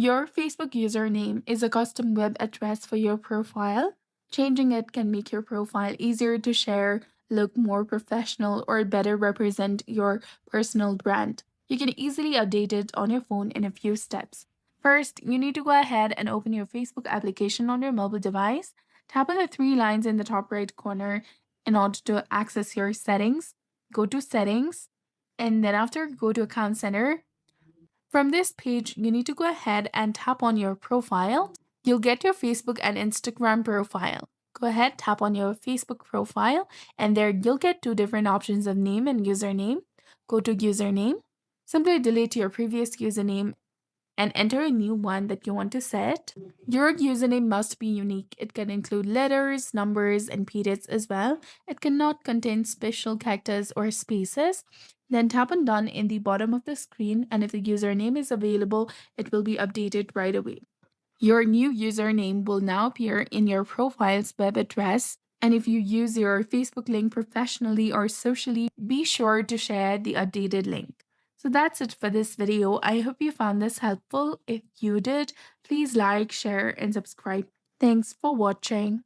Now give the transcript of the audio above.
Your Facebook username is a custom web address for your profile. Changing it can make your profile easier to share, look more professional, or better represent your personal brand. You can easily update it on your phone in a few steps. First, you need to go ahead and open your Facebook application on your mobile device. Tap on the three lines in the top right corner in order to access your settings. Go to Settings, and then after, go to Account Center. From this page, you need to go ahead and tap on your profile. You'll get your Facebook and Instagram profile. Go ahead, tap on your Facebook profile, and there you'll get two different options of name and username. Go to username. Simply delete your previous username and enter a new one that you want to set. Your username must be unique. It can include letters, numbers, and periods as well. It cannot contain special characters or spaces. Then tap on done in the bottom of the screen, and if the username is available, it will be updated right away. Your new username will now appear in your profile's web address. And if you use your Facebook link professionally or socially, be sure to share the updated link. So that's it for this video. I hope you found this helpful. If you did, please like, share, and subscribe. Thanks for watching.